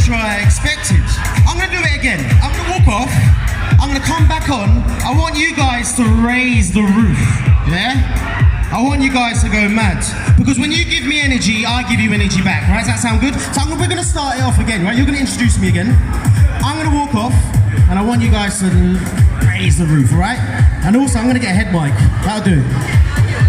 temperature I expected. I'm gonna do it again. I'm gonna walk off. I'm gonna come back on. I want you guys to raise the roof, yeah? I want you guys to go mad. Because when you give me energy, I give you energy back, right? Does that sound good? So we're gonna start it off again, right? You're gonna introduce me again. I'm gonna walk off, and I want you guys to raise the roof, all right? And also, I'm gonna get a head mic. That'll do.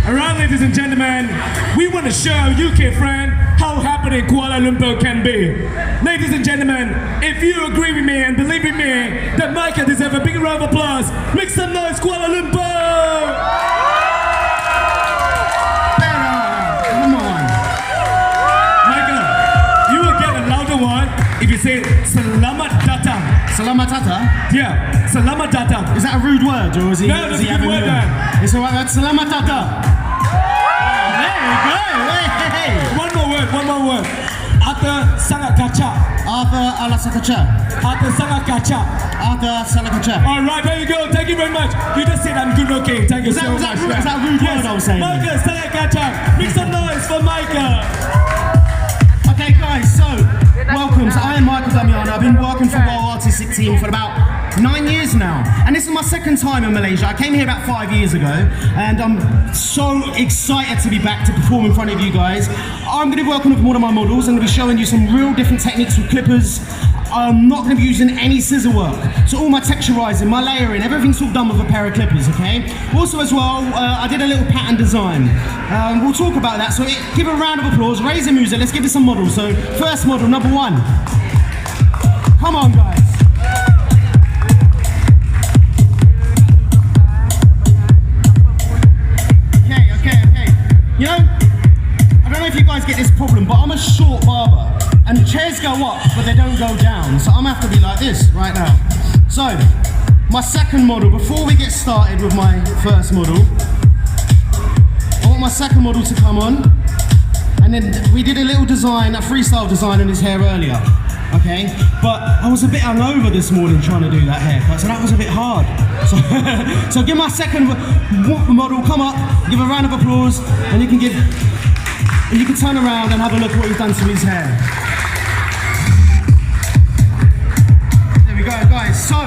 Alright, ladies and gentlemen, we want to show UK friend how happy Kuala Lumpur can be. Ladies and gentlemen, if you agree with me and believe in me, that Micah deserves a big round of applause. Make some noise, Kuala Lumpur! Come on. Micah, you will get a louder one if you say Selamat Datang. Selamat datang? Yeah, Selamat Datang. Is that a rude word, or is he? No, that's a good word, man. It's alright. That's Selamat datang. There you go. Hey. One more word. Arthur sangat kacak. Arthur ala sakacha. Arthur sangat kacak. Arthur salakacha. All right, there you go. Thank you very much. You just said I'm good looking. Thank you so much. Is that a rude word I was saying? Micah sangat kacak. Make some noise for Micah. Okay, guys. So, welcome. So I am Michael Damiano. I've been working for WAHL Artistic Team for about 9 years now, and this is my second time in Malaysia. I came here about 5 years ago, and I'm so excited to be back to perform in front of you guys. I'm going to be working with one of my models. I'm going to be showing you some real different techniques with clippers. I'm not going to be using any scissor work, so all my texturizing, my layering, everything's all done with a pair of clippers, okay? Also as well, I did a little pattern design. We'll talk about that, so give a round of applause, raise the music, let's give it some models. So first model, number 1. Come on, guys. Okay. You know, I don't know if you guys get this problem, but I'm a short barber. And the chairs go up, but they don't go down. So I'm gonna have to be like this right now. So, my second model, before we get started with my first model, I want my second model to come on. And then we did a little design, a freestyle design on his hair earlier. Okay, but I was a bit hungover this morning trying to do that haircut, so that was a bit hard. So give my second model, come up, give a round of applause, and you can turn around and have a look at what he's done to his hair. There we go, guys. So,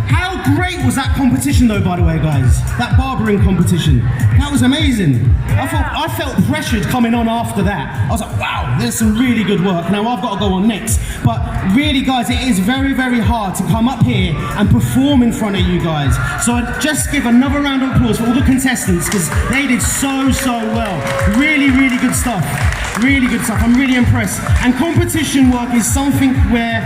how great was that competition though, by the way, guys? That barbering competition. That was amazing. I felt pressured coming on after that. I was like, wow, there's some really good work. Now I've got to go on next. But really, guys, it is very, very hard to come up here and perform in front of you guys. So I'd just give another round of applause for all the contestants, because they did so well. Really, really good stuff. Really good stuff. I'm really impressed. And competition work is something where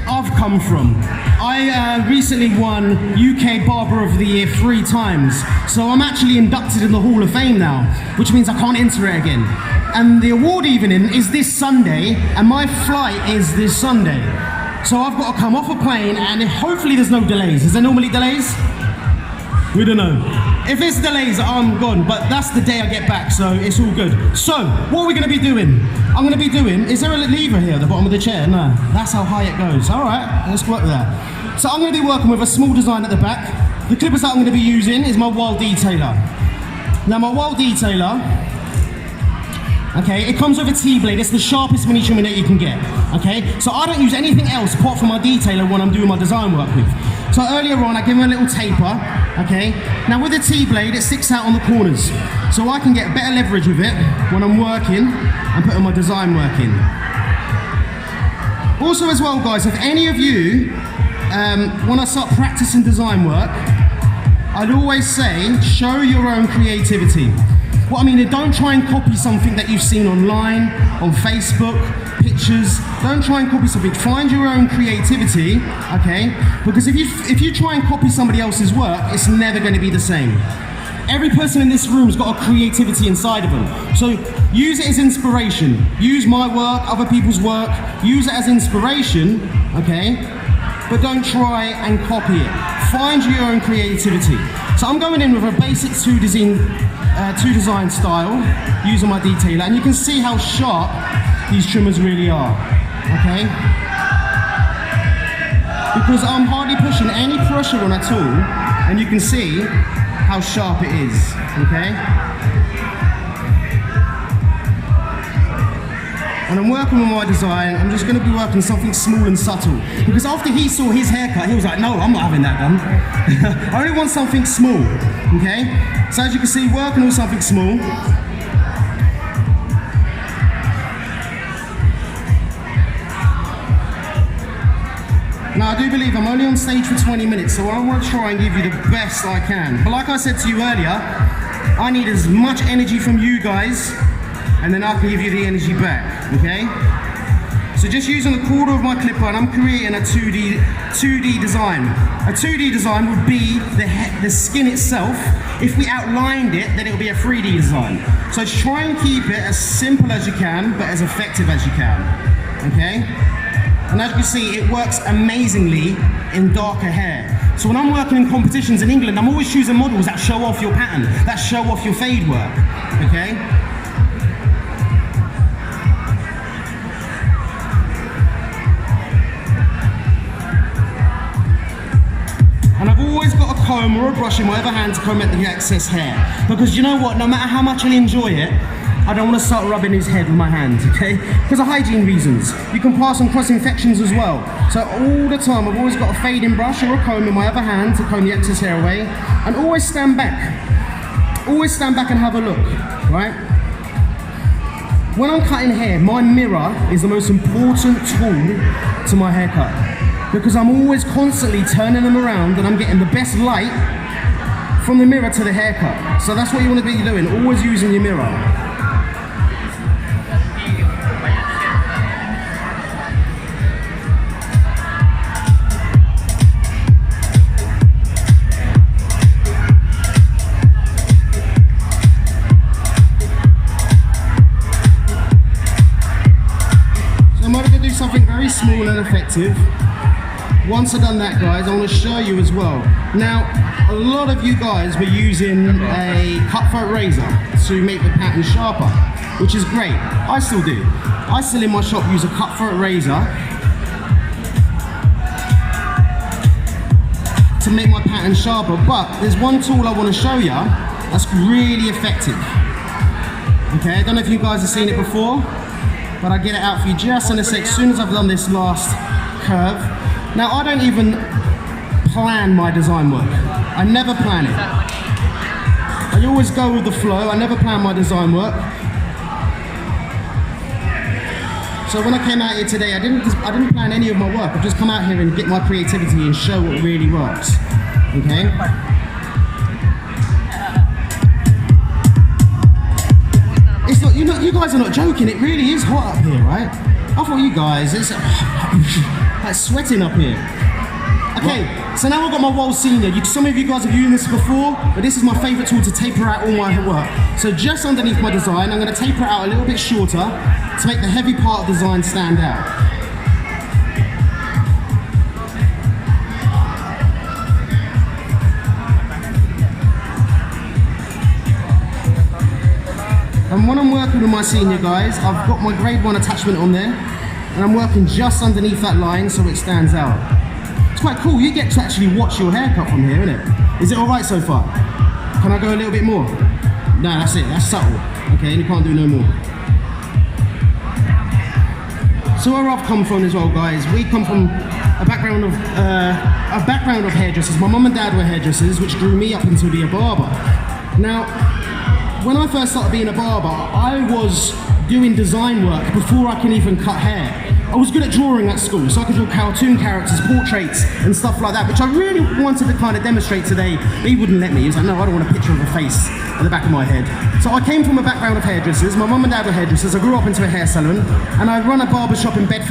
I've come from. I recently won UK Barber of the Year 3 times, so I'm actually inducted in the Hall of Fame now, which means I can't enter it again. And the award evening is this Sunday, and my flight is this Sunday. So I've got to come off a plane, and hopefully there's no delays. Is there normally delays? We don't know. If there's delays, I'm gone, but that's the day I get back, so it's all good. So, what are we going to be doing? Is there a lever here at the bottom of the chair? No, that's how high it goes. All right, let's work with that. So I'm going to be working with a small design at the back. The clippers that I'm going to be using is my WAHL detailer. Now my WAHL detailer, okay, it comes with a T-blade. It's the sharpest mini trimmer that you can get, okay? So I don't use anything else apart from my detailer when I'm doing my design work with. So earlier on, I give him a little taper, okay? Now with the T-blade, it sticks out on the corners. So I can get better leverage with it when I'm working and putting my design work in. Also as well, guys, if any of you want to start practicing design work, I'd always say, show your own creativity. What I mean is, don't try and copy something that you've seen online, on Facebook, pictures. Don't try and copy something. Find your own creativity, okay? Because if you try and copy somebody else's work, it's never going to be the same. Every person in this room's got a creativity inside of them. So use it as inspiration. Use my work, other people's work. Use it as inspiration, okay? But don't try and copy it. Find your own creativity. So I'm going in with a basic two design style, using my detailer, and you can see how sharp these trimmers really are, okay? Because I'm hardly pushing any pressure on at all, and you can see how sharp it is, okay? when I'm working with my design, I'm just going to be working something small and subtle. Because after he saw his haircut, he was like, no, I'm not having that done. I only want something small, okay? So as you can see, working on something small. Now I do believe I'm only on stage for 20 minutes, so I want to try and give you the best I can. But like I said to you earlier, I need as much energy from you guys, and then I can give you the energy back, okay? So just using the corner of my clipper, and I'm creating a 2D design. A 2D design would be the skin itself. If we outlined it, then it would be a 3D design. So try and keep it as simple as you can, but as effective as you can, okay? And as you can see, it works amazingly in darker hair. So when I'm working in competitions in England, I'm always choosing models that show off your pattern, that show off your fade work, okay? And I've always got a comb or a brush in my other hand to comb out the excess hair. Because you know what, no matter how much I enjoy it, I don't want to start rubbing his head with my hands, okay? Because of hygiene reasons. You can pass on cross-infections as well. So all the time, I've always got a fading brush or a comb in my other hand to comb the excess hair away. And always stand back. Always stand back and have a look, right? When I'm cutting hair, my mirror is the most important tool to my haircut. Because I'm always constantly turning them around and I'm getting the best light from the mirror to the haircut. So that's what you want to be doing, always using your mirror. Something very small and effective. Once I've done that, guys, I want to show you as well. Now, a lot of you guys were using a cutthroat razor to make the pattern sharper, which is great. I still do. I still in my shop use a cutthroat razor to make my pattern sharper, but there's one tool I want to show you that's really effective. Okay, I don't know if you guys have seen it before, but I'll get it out for you just in a sec, as soon as I've done this last curve. Now, I don't even plan my design work. I never plan it. I always go with the flow. I never plan my design work. So when I came out here today, I didn't plan any of my work. I've just come out here and get my creativity and show what really works, okay? It's not, you guys are not joking, it really is hot up here, right? I thought you guys, it's like sweating up here. Okay, so now I've got my WAHL Senior. Some of you guys have used this before, but this is my favourite tool to taper out all my work. So just underneath my design, I'm going to taper it out a little bit shorter to make the heavy part of the design stand out. And when I'm working with my senior guys, I've got my grade 1 attachment on there, and I'm working just underneath that line so it stands out. It's quite cool, you get to actually watch your haircut from here, isn't it? Is it alright so far? Can I go a little bit more? No, that's it, that's subtle. Okay, and you can't do no more. So where I've come from as well, guys, we come from a background of hairdressers. My mum and dad were hairdressers, which grew me up into be a barber. Now, when I first started being a barber, I was doing design work before I can even cut hair. I was good at drawing at school, so I could draw cartoon characters, portraits, and stuff like that, which I really wanted to kind of demonstrate today, but he wouldn't let me. He was like, no, I don't want a picture of a face at the back of my head. So I came from a background of hairdressers. My mum and dad were hairdressers. I grew up into a hair salon, and I run a barber shop in Bedford.